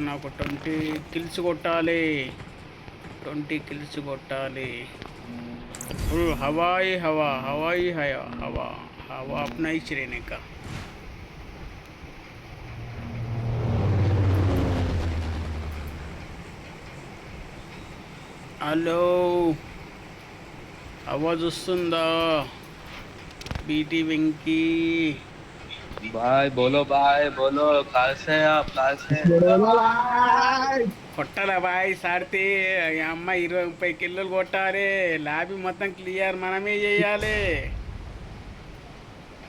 నాకు 20 కిల్స్ కొట్టాలి. 20 కిల్స్ కొట్టాలి. फुल हवा ही हवा, हवा ही हवा, हवा हवा अपना ही रहने का. హలో, आवाज వస్తుందా? बीटी వెంకీ भाई बोलो, भाई बोलो, कहाँ से आप, कहाँ से? కొట్టాలా బాయ్ సాడితే అమ్మ 20-30 కిలోలు కొట్టాలి. ల్యాబ్ మొత్తం క్లియర్ మనమే చేయాలి.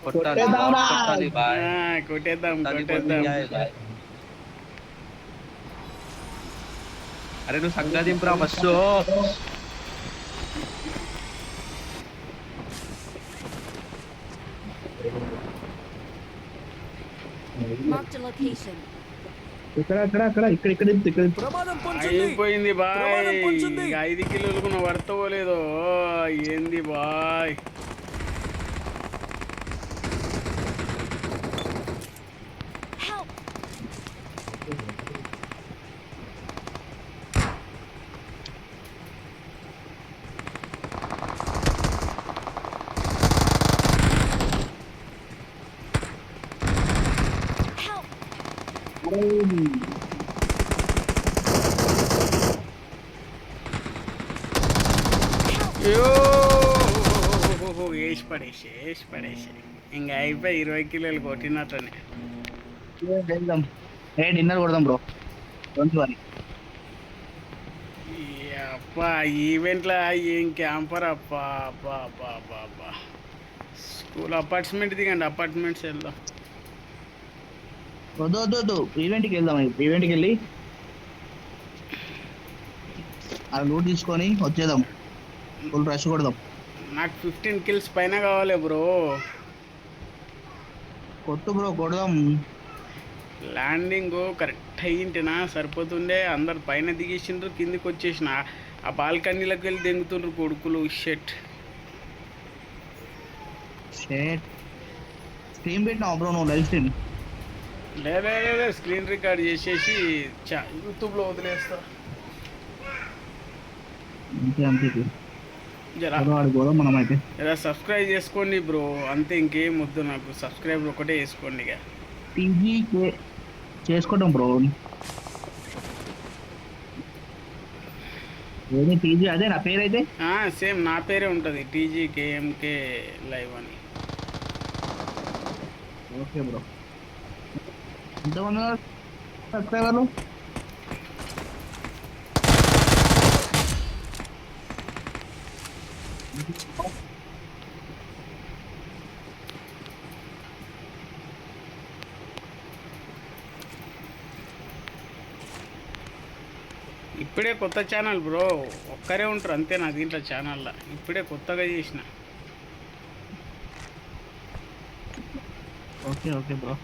कोट्टाली बहुत कोट्टाली भाई. కొట్టేద్దాం कोट्टाली बोलने కొట్టేద్దాం. क्या है भाई? अरे तू संगा दिंपरा बस्सो. Marked a location. ఇక్కడ ఇక్కడ ఇక్కడ ఇక్కడ ఇక్కడ ఇక్కడ ప్రమాదం పొంచుంది. అయిపోయింది బాయ్. ప్రమాదం పొంచుంది. ఇక 5 కిలోలకు నువ్వు పడతావోలేదో. ఏంది బాయ్? Help! Help! వేసి పడేసి ఇంకా అయిపోయి 20 కిలోలు కొట్టినట్లనే. వెళ్దాం. ఏ డిన్నర్ కొడదాం బ్రో. Don't worry. అప్పా ఈవెంట్లో ఏం క్యాంపర్ అప్పా. అబ్బా అబ్బా అబ్బా అబ్బా. స్కూల్ అపార్ట్మెంట్ దిగండి, అపార్ట్మెంట్స్ వెళ్దాం. వద్దు వద్దు వద్దు, ఈవెంట్కి వెళ్దాం. ఈవెంట్కి వెళ్ళి ఆ లూట్ తీసుకొని వచ్చేద్దాం. ఫుల్ రష్ కొడదాం. నాకు 15 కిల్స్ పైన కావాలి బ్రో. కొట్టు బ్రో, కొడదాం. ల్యాండింగ్ కరెక్ట్ అయ్యింటేనా సరిపోతుండే. అందరు పైన దిగేసిండ్రు, కిందికి వచ్చేసిన ఆ బాల్కనీలకు వెళ్ళి దెంగుతుండ్రు కొడుకులు. షెట్ షేట్. స్క్రీన్ పెట్టినావు బ్రో నువ్వు? లైవ్ స్ట్రీమ్ లేదా స్క్రీన్ రికార్డ్ చేసేసి యూట్యూబ్లో వదిలేస్తా. అంతే అంతే. జరా ఆడుకోదాం మనం అయితే. జరా సబ్స్క్రైబ్ చేసుకోండి బ్రో, అంతే. ఇంకేం వద్దు నాకు, సబ్స్క్రైబ్ ఒకటే చేసుకోండి. ఇక టీజీ చేసుకుంటాం బ్రో. ఏది టీజీ? అదే నా పేరైతే. సేమ్ నా పేరే ఉంటుంది, టీజీ కేఎంకే లైవ్ అని. Okay bro. ఎంతమంది సబ్స్క్రైబర్లు? ఇప్పుడే కొత్త ఛానల్ బ్రో, ఒక్కరే ఉంటారు అంతే నా దీంట్లో ఛానల్లో. ఇప్పుడే కొత్తగా చేసిన. Okay okay bro.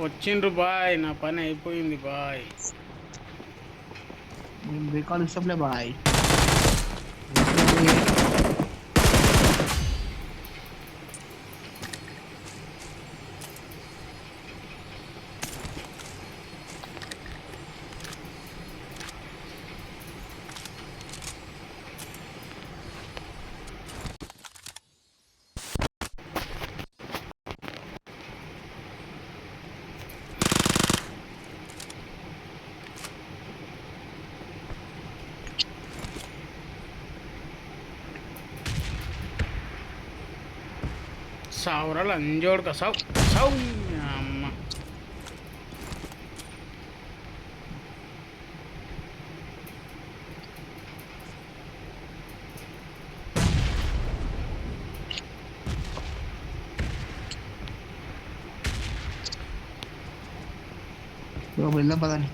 వచ్చిండ్రు బాయ్, నా పని అయిపోయింది బాయ్. రికాల్ ఇష్టంలే బాయ్. సావురా లంజోడు కసావు సావు అమ్మ. బ్రో వెళ్దాం పదండి.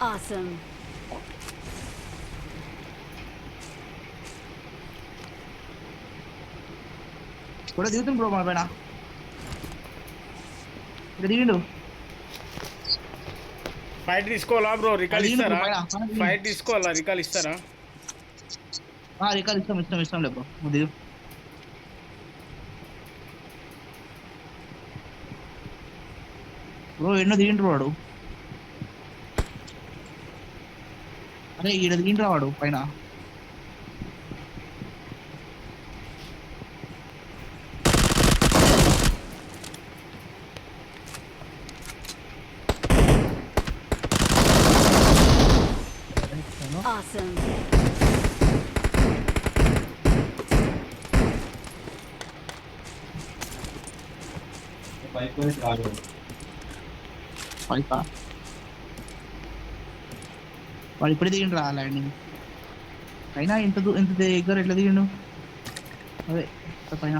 Awesome. కూడా దిగుతుంది బ్రో మన పైన. ఇక్కడ దిగిండు. ఫైట్ తీసుకోవాలా బ్రో? రికాల్ దిగిండు ఇస్తారా? పైన. ఫైట్ తీసుకోవాలా? రికాల్ ఇస్తారా? రికాల్ ఇస్తాం లే బ్రో. నువ్వు దిగు. బ్రో ఎన్నో దిగిండ్రు వాడు. అరే ఈడ దిగిండ్రా వాడు పైన. Awesome. పైకా వాడు ఇప్పుడే దిగిండ్రా ల్యాండింగ్ పైన. ఇంత దగ్గర ఎట్లా దిగిండు? అదే పైన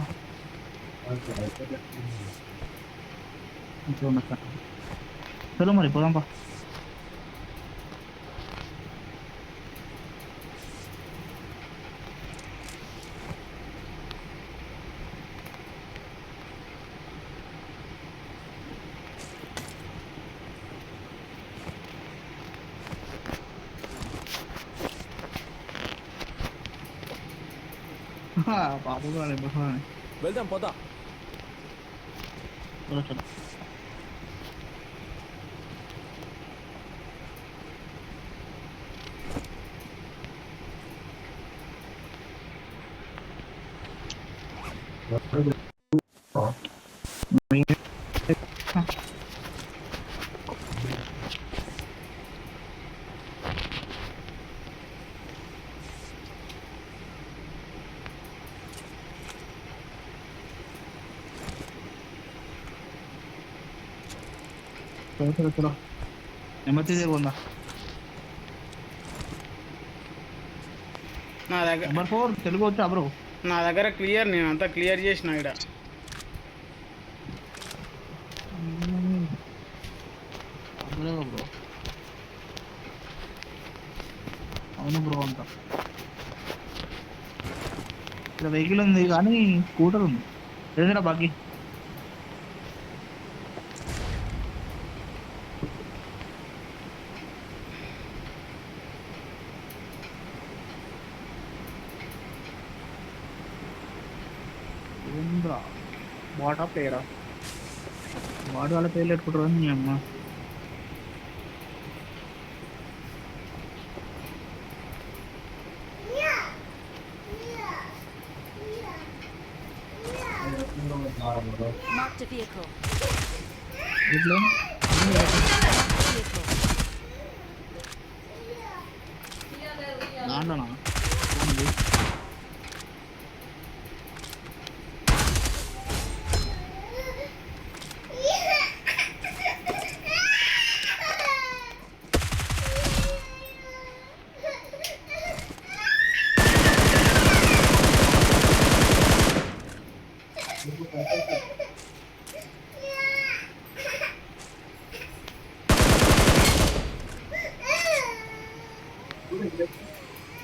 ఇంట్లో ఉన్న. చలో మరి పోదాంపా. బాబు వెళ్దాం పోతా. చలో చలో. చలో చలో నెమ్మది పోందా. నా దగ్గర నెంబర్ 4 తెలుగు వచ్చా బ్రో? నా దగ్గర క్లియర్, నేను అంతా క్లియర్ చేసిన ఇక్కడ. బ్రో అవును బ్రో అంతా. ఇక్కడ వెహికల్ ఉంది కానీ స్కూటర్ ఉంది. ఏదైనా బాకీ ఏంద్రా బాటా ప్లేయరా? వాడు వాళ్ళ పేర్లు పెట్టుకుంటారు నీ అమ్మ. Marked a vehicle. ఇట్లా Vehicle. దాంట్లోనా?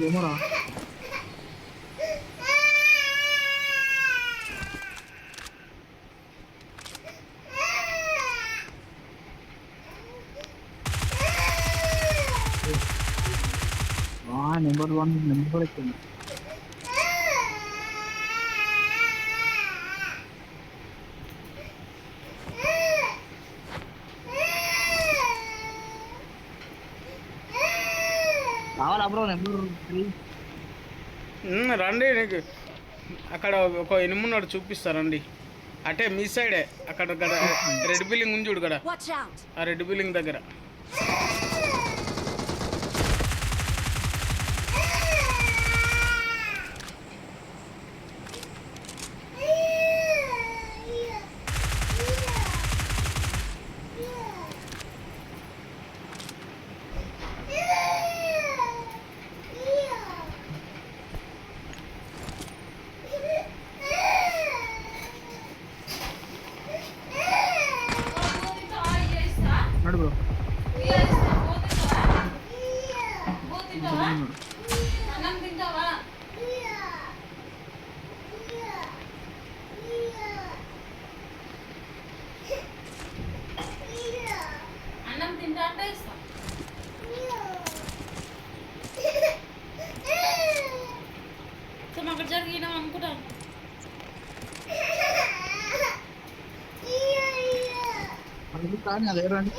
ఏమోరా నెంబర్ 1 నెంబర్ వచ్చింది. కావాలా బ్రో నెంబర్ 3? రండి, నీకు అక్కడ ఒక ఎనిమిది చూపిస్తారండి. అంటే మీ సైడే అక్కడ రెడ్ బిల్డింగ్ ఉంది చూడు కదా, Watch out. ఆ రెడ్ బిల్డింగ్ దగ్గర. ఉన్నాడు బ్రో. అన్నం తింటావా? అన్నం తింటా అంటే ఇస్తా. అక్కడ జరిగినాం అనుకుంటాను. కానీ అదే రండి.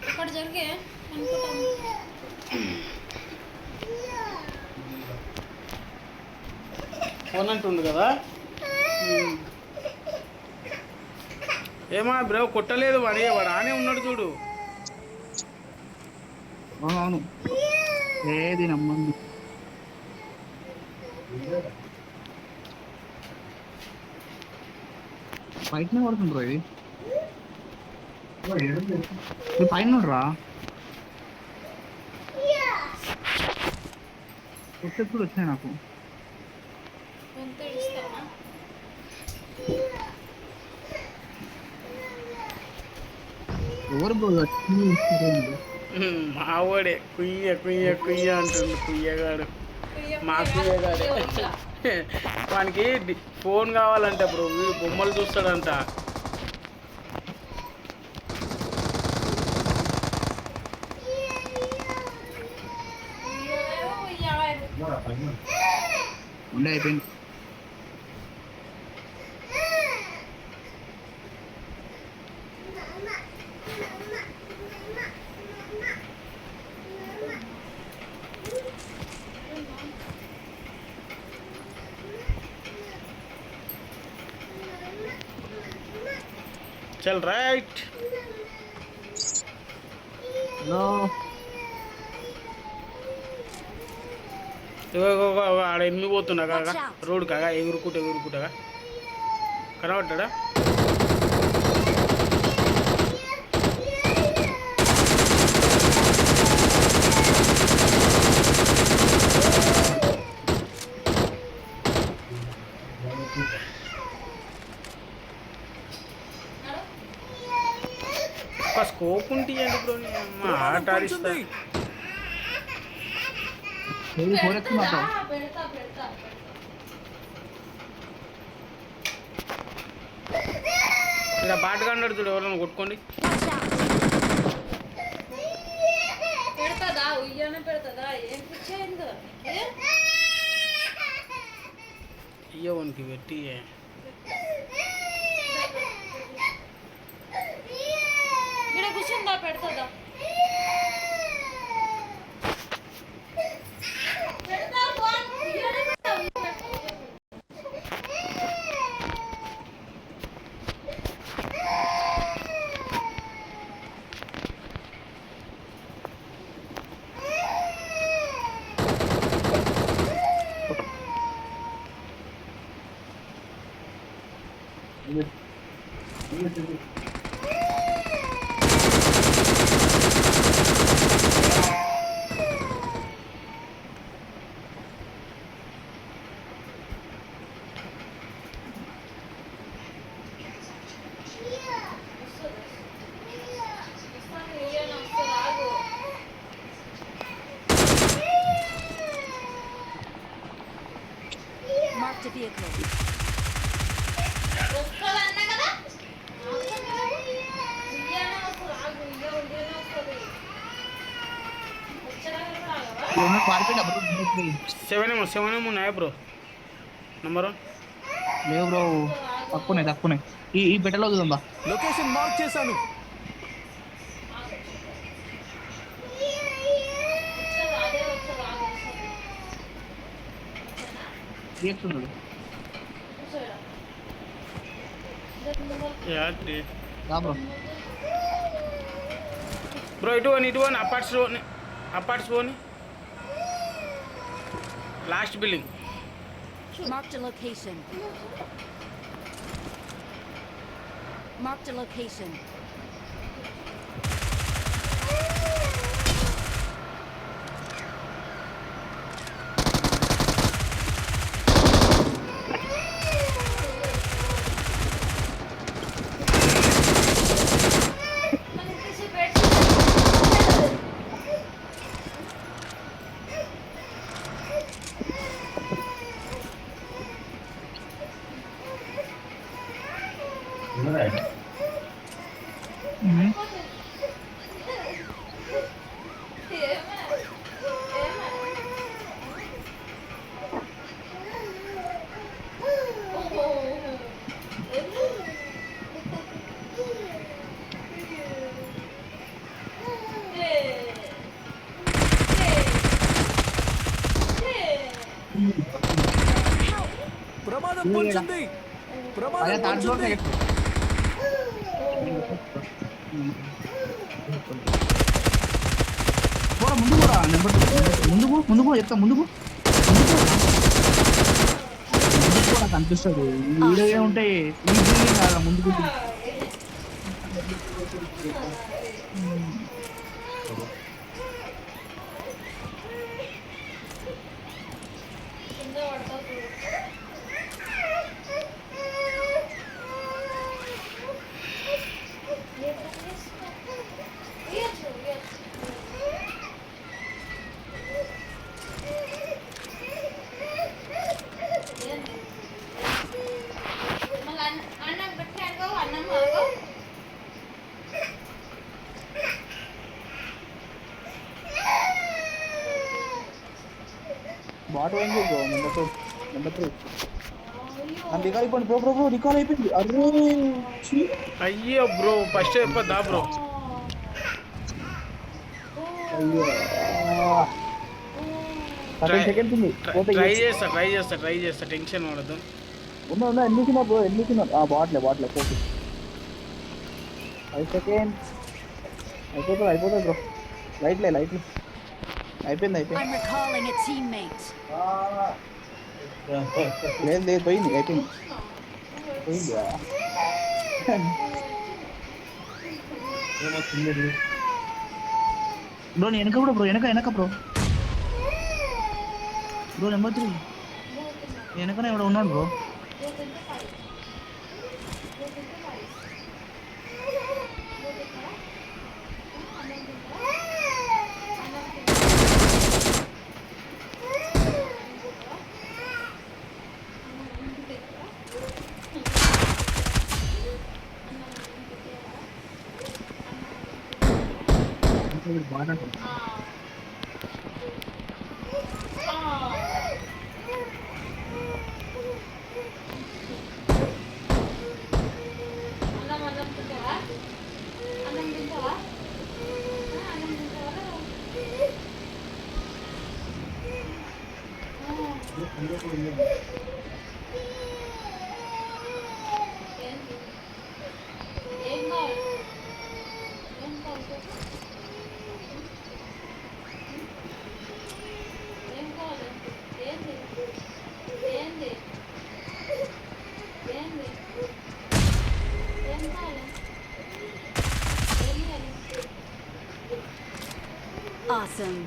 అక్కడ జరిగే అనుకుంటాను. ఫోన్ అంటుండు కదా. ఏమా బ్రో కొట్టలేదు వాడు ఆనే ఉన్నాడు చూడు. అవును ఏది నమ్మండి. బయటనే పడుతుంది బ్రో. ఇది పైన రా కూడా వచ్చినాయి నాకు. కొంత ఇస్తావా? ఎవరు బ్రో మావాడే కుయ్య కుయ్య కుయ్య అంటుండు. కుయ్యగాడు మా కుయ్యగాడే. వానికి ఫోన్ కావాలంట బ్రో. వీడు బొమ్మలు చూస్తాడంట. ఉండే అయిపోయింది. చల్ రైట్. హలో ఆడ ఎన్ని పోతున్నా కాగా రోడ్డు కాగా ఎగురుకుంటా కనబడ్డా. ఒక స్కోప్ ఉంటే బ్రో. అమ్మ ఆట ఆడిస్తా. పెడతా. ఇక్కడ బాటగా అన్నాడు చూడు. ఎవరైనా కొట్టుకోండి. పెడతా ఉయ్యానే పెడతా. ఏం పిచ్చేందో ఇయ్యవనికి పెట్టి ఇక్కడ కూర్చుందా. పెడతా Marked a vehicle. సెవెన్ ఉన్నాయా బ్రో? నంబరు లేవు బ్రో. తక్కువనే ఈ బెట్టలో చూద్దాం. లొకేషన్ మార్క్ చేశాను. యాత్రి రా బ్రో. బ్రో ఇటు వన్ అపార్ట్స్ పోని last building. Marked a location. Marked a location. ప్రమాదం పొంచింది. అదే ప్రమాదం థర్డ్ ఫ్లోర్ పొంచింది. పోరా ముందు పోరా. ముందుకు చెప్తా ముందుకు కూడా కనిపిస్తుంది. ఈ వీడియో ఉంటాయి ఈ బిల్డింగ్ కాదా ముందుకు. కింద పడతావు చూడు. మళ్ళీ అన్నం పెట్టానుకో అన్నం అరగో. బాట్ పోయింది బ్రో. నెంబర్ 3 నన్ను రికాల్ అయిపోయింది బ్రో. రికాల్ అయిపోయింది. అర్రే ఛీ. అయ్యో బ్రో ఫస్ట్ చెప్పొద్దా బ్రో? అయ్యో 30 సెకండ్స్ ఉంది. ట్రై చేస్తా టెన్షన్ పడదు. ఉన్నా ఎన్నికినా బ్రో ఎన్నికినా. బాట్లే ఫోకస్ 5 సెకండ్స్ అయిపోతుంది బ్రో. లైట్లే అయిపోయింది. I'm recalling a teammate. లేదు పోయింది అయిపోయింది. బ్రో వెనక కూడా బ్రో వెనక బ్రో నెంబర్ 3 వెనకనే ఎవడో ఉన్నాడు బ్రో. బాగా Awesome.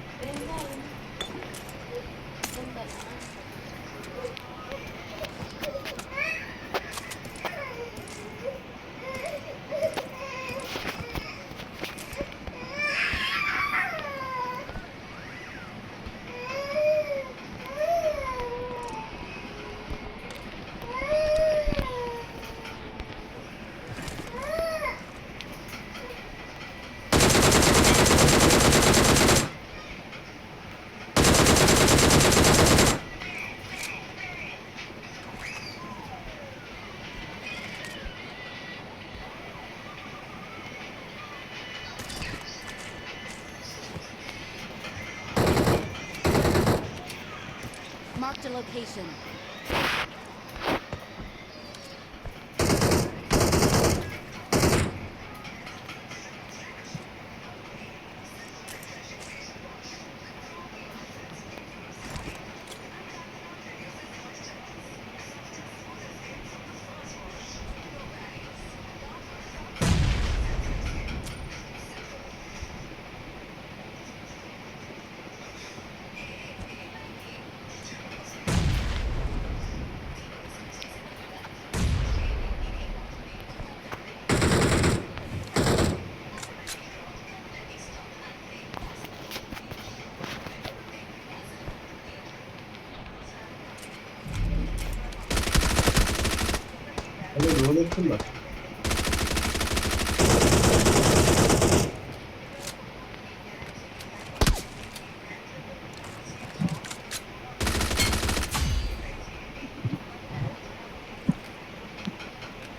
Marked a location.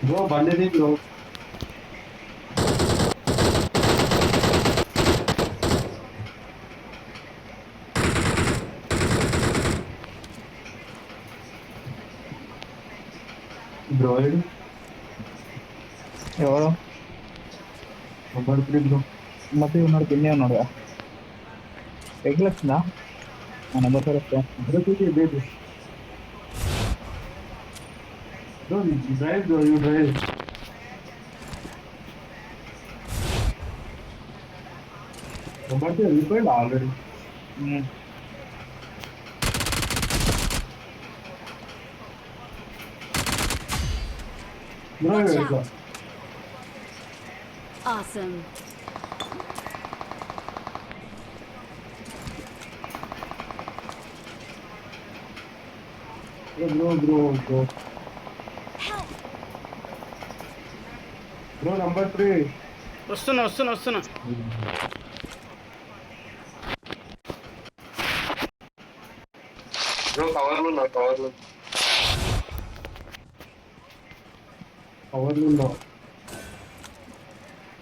Bro బండి బ్రో బ్రో ఎవరు నంబర్ 3 బ్రో మధ్య ఉన్నాడు, కిందే ఉన్నాడు. ఎగ్లు వచ్చిందా ఆ నెంబర్ సార్ వస్తా. Bro drive bro you drive number 3 వెళ్ళిపోయాడు ఆల్రెడీ. బ్రో Watch వెళ్ళిపో. out. Awesome. Bro Help. Bro number 3 వస్తున్నా. బ్రో కవర్లు ఉన్నావు.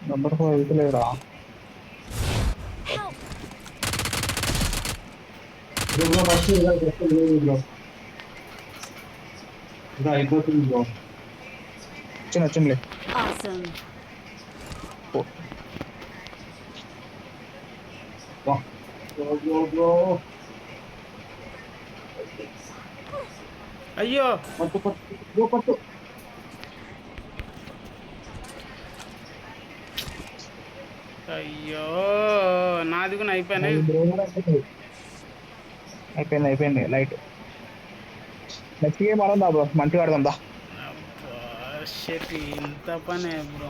Number 4 వెళ్తలేదురా. Help. Bro first bro ఇంకా అయిపోతుంది బ్రో. వచ్చిందిలే. Awesome. బ్రో అయ్యో పట్టు అయ్యో నాది కూడా అయిపోయినాయి. అయిపోయింది లైట్. నెక్స్ట్ గేమ్ ఆడదా బ్రో, మంచిగా ఆడదాం దా. అబ్బా షట్, ఇంత పనే బ్రో.